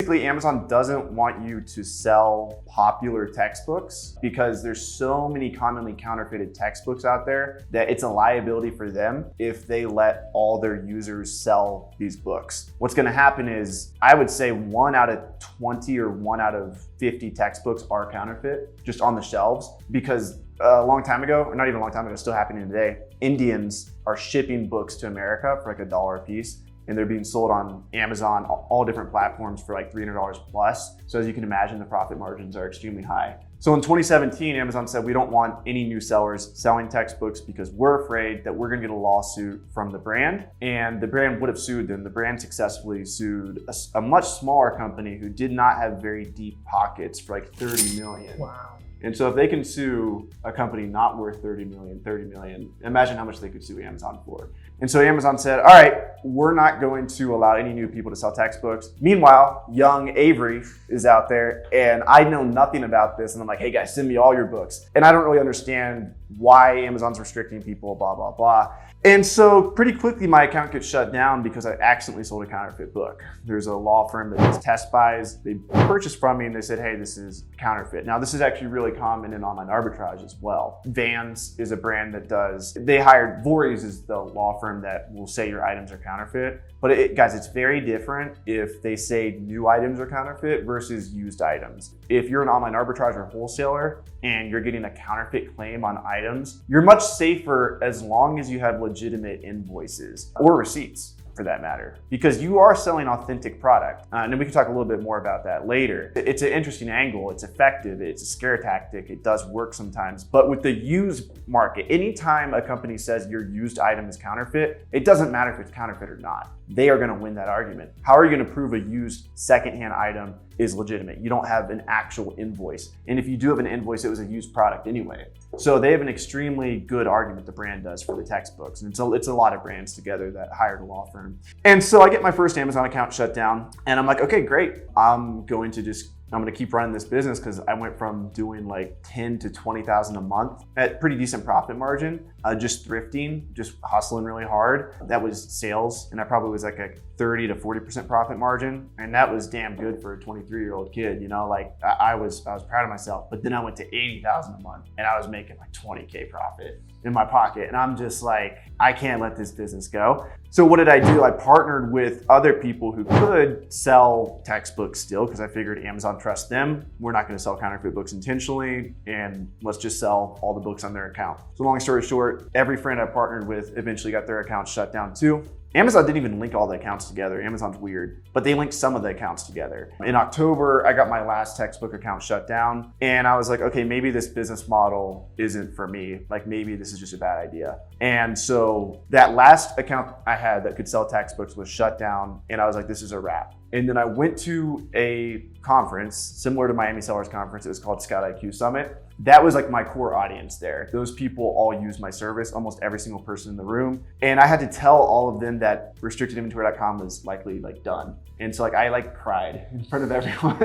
basically Amazon doesn't want you to sell popular textbooks because there's so many commonly counterfeited textbooks out there that it's a liability for them if they let all their users sell these books. What's gonna happen is, I would say 1 out of 20 or 1 out of 50 textbooks are counterfeit just on the shelves, because a long time ago, or not even a long time ago, still happening today, Indians are shipping books to America for like $1 a piece, and they're being sold on Amazon, all different platforms for like $300 plus. So as you can imagine, the profit margins are extremely high. So in 2017, Amazon said, we don't want any new sellers selling textbooks because we're afraid that we're gonna get a lawsuit from the brand, and the brand would have sued them. The brand successfully sued a much smaller company who did not have very deep pockets for like 30 million. Wow. And so if they can sue a company not worth 30 million, imagine how much they could sue Amazon for. And so Amazon said, all right, we're not going to allow any new people to sell textbooks. Meanwhile, young Avery is out there, and I know nothing about this. And I'm like, hey guys, send me all your books. And I don't really understand why Amazon's restricting people, blah, blah, blah. And so pretty quickly my account gets shut down because I accidentally sold a counterfeit book. There's a law firm that does test buys. They purchased from me and they said, hey, this is counterfeit. Now this is actually really common in online arbitrage as well. Vans is a brand that does, they hired, Voorhees is the law firm that will say your items are counterfeit. But guys, it's very different if they say new items are counterfeit versus used items. If you're an online arbitrage or wholesaler and you're getting a counterfeit claim on items, you're much safer as long as you have legitimate invoices or receipts, for that matter, because you are selling authentic product. And then we can talk a little bit more about that later. It's an interesting angle, it's effective, it's a scare tactic, it does work sometimes. But with the used market, anytime a company says your used item is counterfeit, it doesn't matter if it's counterfeit or not. They are gonna win that argument. How are you gonna prove a used secondhand item is legitimate? You don't have an actual invoice. And if you do have an invoice, it was a used product anyway. So they have an extremely good argument, the brand does, for the textbooks. And it's a lot of brands together that hired a law firm. And so I get my first Amazon account shut down and I'm like, okay, great. I'm going to keep running this business, because I went from doing like 10 to 20,000 a month at pretty decent profit margin, just thrifting, just hustling really hard. That was sales. And I probably was like a 30 to 40% profit margin. And that was damn good for a 23-year-old kid, you know, like I was proud of myself. But then I went to 80,000 a month and I was making like 20K profit in my pocket. And I'm just like, I can't let this business go. So what did I do? I partnered with other people who could sell textbooks still, because I figured Amazon trusts them. We're not going to sell counterfeit books intentionally, and let's just sell all the books on their account. So long story short, every friend I partnered with eventually got their accounts shut down too. Amazon didn't even link all the accounts together. Amazon's weird, but they linked some of the accounts together. In October, I got my last textbook account shut down, and I was like, okay, maybe this business model isn't for me. Like maybe this is just a bad idea. And so that last account I had that could sell textbooks was shut down, and I was like, this is a wrap. And then I went to a conference similar to Miami Sellers Conference. It was called Scout IQ Summit. That was like my core audience there. Those people all use my service, almost every single person in the room. And I had to tell all of them that restrictedinventory.com was likely like done. And so like I like cried in front of everyone.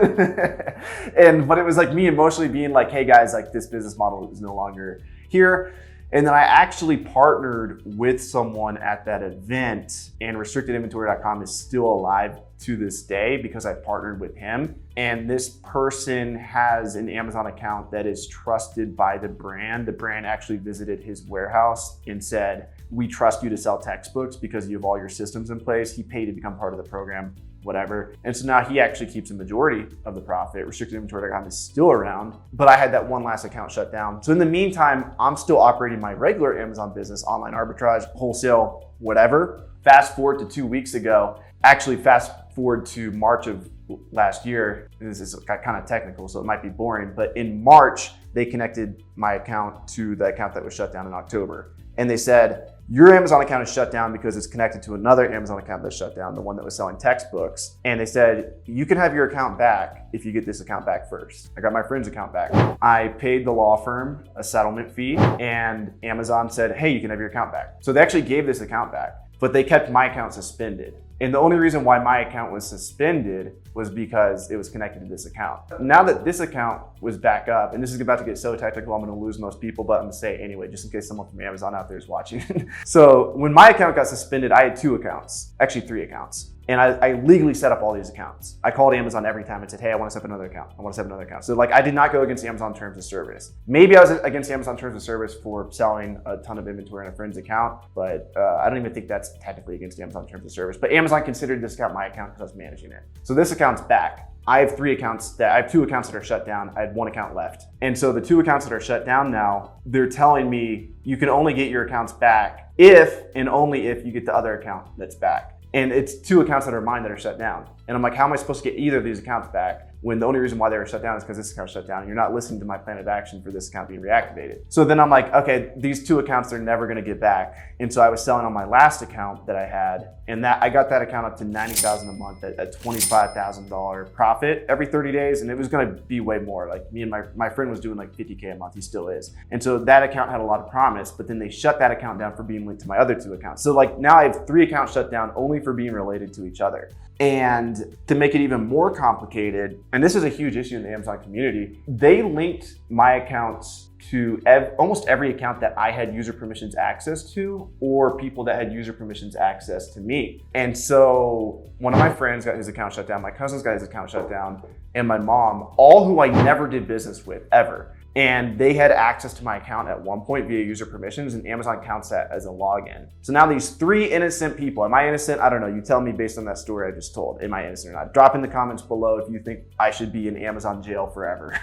But it was like me emotionally being like, hey guys, like this business model is no longer here. And then I actually partnered with someone at that event, and restrictedinventory.com is still alive to this day because I partnered with him. And this person has an Amazon account that is trusted by the brand. The brand actually visited his warehouse and said, we trust you to sell textbooks because you have all your systems in place. He paid to become part of the program, whatever. And so now he actually keeps a majority of the profit. Restrictedinventory.com is still around, but I had that one last account shut down. So in the meantime, I'm still operating my regular Amazon business, online arbitrage, wholesale, whatever. Fast forward to 2 weeks ago, actually fast forward to March of last year. This is kind of technical, so it might be boring, but in March, they connected my account to the account that was shut down in October. And they said, your Amazon account is shut down because it's connected to another Amazon account that's shut down, the one that was selling textbooks. And they said, you can have your account back if you get this account back first. I got my friend's account back. I paid the law firm a settlement fee, and Amazon said, hey, you can have your account back. So they actually gave this account back, but they kept my account suspended. And the only reason why my account was suspended was because it was connected to this account. Now that this account was back up, and this is about to get so technical, I'm gonna lose most people, but I'm gonna say it anyway, just in case someone from Amazon out there is watching. So when my account got suspended, I had 2 accounts, actually 3 accounts. And I legally set up all these accounts. I called Amazon every time and said, hey, I want to set up another account. I want to set up another account. So like I did not go against Amazon terms of service. Maybe I was against Amazon terms of service for selling a ton of inventory on a friend's account, but I don't even think that's technically against Amazon terms of service. But Amazon considered this account my account because I was managing it. So this account's back. I have two accounts that are shut down. I had one account left. And so the two accounts that are shut down now, they're telling me you can only get your accounts back if and only if you get the other account that's back. And it's two accounts that are mine that are shut down. And I'm like, how am I supposed to get either of these accounts back when the only reason why they were shut down is because this account shut down and you're not listening to my plan of action for this account being reactivated. So then I'm like, okay, these two accounts they're never gonna get back. And so I was selling on my last account that I had, and that I got that account up to $90,000 a month at a $25,000 profit every 30 days. And it was gonna be way more. Like me and my friend was doing like $50K a month, he still is. And so that account had a lot of promise, but then they shut that account down for being linked to my other two accounts. So like now I have 3 accounts shut down only for being related to each other. And to make it even more complicated, and this is a huge issue in the Amazon community, they linked my accounts to almost every account that I had user permissions access to, or people that had user permissions access to me. And so one of my friends got his account shut down, my cousin's got his account shut down, and my mom, all who I never did business with ever. And they had access to my account at one point via user permissions, and Amazon counts that as a login. So now these 3 innocent people, am I innocent? I don't know. You tell me based on that story I just told. Am I innocent or not? Drop in the comments below if you think I should be in Amazon jail forever.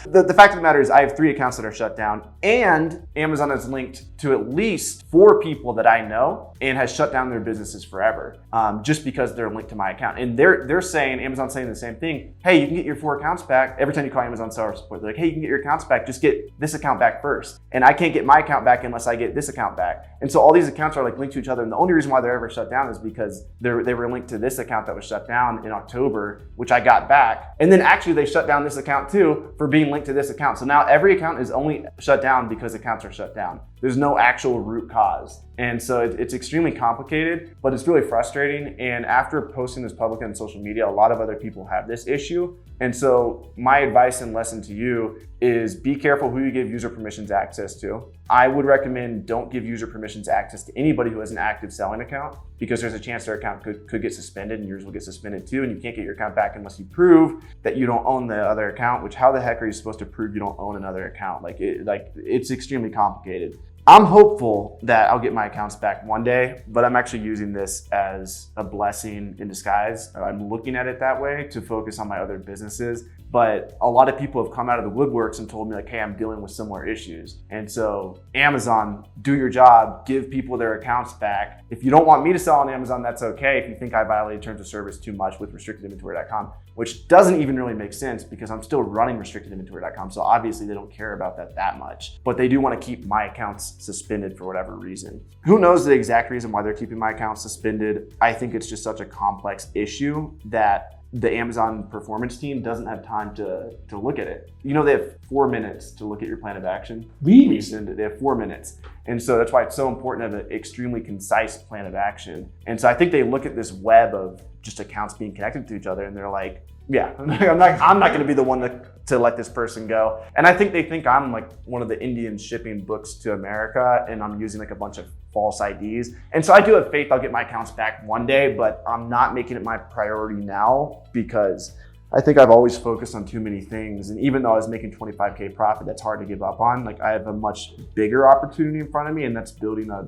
The fact of the matter is I have 3 accounts that are shut down, and Amazon has linked to at least 4 people that I know and has shut down their businesses forever just because they're linked to my account. And they're saying, Amazon's saying the same thing. Hey, you can get your 4 accounts back. Every time you call Amazon seller support, they're like, hey, you can get your accounts back. Just get this account back first. And I can't get my account back unless I get this account back. And so all these accounts are like linked to each other. And the only reason why they're ever shut down is because they were linked to this account that was shut down in October, which I got back. And then actually they shut down this account too for being linked to this account. So now every account is only shut down because accounts are shut down. There's no actual root cause. And so it's extremely complicated, but it's really frustrating. And after posting this publicly on social media, a lot of other people have this issue. And so my advice and lesson to you is be careful who you give user permissions access to. I would recommend don't give user permissions access to anybody who has an active selling account, because there's a chance their account could get suspended and yours will get suspended too. And you can't get your account back unless you prove that you don't own the other account, which how the heck are you supposed to prove you don't own another account? It's extremely complicated. I'm hopeful that I'll get my accounts back one day, but I'm actually using this as a blessing in disguise. I'm looking at it that way to focus on my other businesses. But a lot of people have come out of the woodworks and told me like, hey, I'm dealing with similar issues. And so Amazon, do your job, give people their accounts back. If you don't want me to sell on Amazon, that's okay. If you think I violated terms of service too much with restrictedinventory.com, which doesn't even really make sense because I'm still running restrictedinventory.com. So obviously they don't care about that much, but they do want to keep my accounts suspended for whatever reason. Who knows the exact reason why they're keeping my accounts suspended? I think it's just such a complex issue that the Amazon performance team doesn't have time to look at it. You know, they have 4 minutes to look at your plan of action. Really? They have 4 minutes. And so that's why it's so important to have an extremely concise plan of action. And so I think they look at this web of just accounts being connected to each other and they're like, yeah, I'm not going to be the one to let this person go. And I think they think I'm like one of the Indians shipping books to America and I'm using like a bunch of false IDs. And so I do have faith I'll get my accounts back one day, but I'm not making it my priority now because I think I've always focused on too many things. And even though I was making 25K profit, that's hard to give up on. Like I have a much bigger opportunity in front of me, and that's building a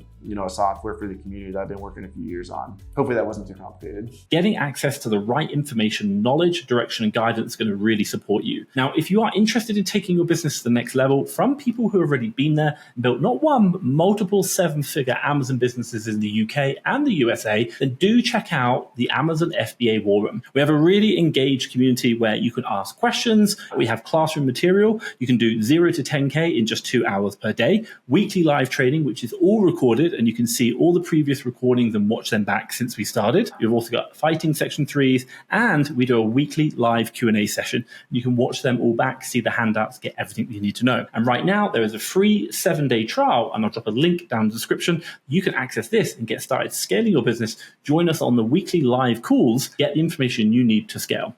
software for the community that I've been working a few years on. Hopefully that wasn't too complicated. Getting access to the right information, knowledge, direction, and guidance is going to really support you. Now, if you are interested in taking your business to the next level from people who have already been there and built not one, but multiple 7-figure Amazon businesses in the UK and the USA, then do check out the Amazon FBA War Room. We have a really engaged community where you can ask questions. We have classroom material. You can do 0 to 10K in just 2 hours per day. Weekly live training, which is all recorded, and you can see all the previous recordings and watch them back since we started. You've also got fighting section 3s, and we do a weekly live Q&A session. You can watch them all back, see the handouts, get everything you need to know. And right now, there is a free 7-day trial, and I'll drop a link down in the description. You can access this and get started scaling your business. Join us on the weekly live calls. Get the information you need to scale.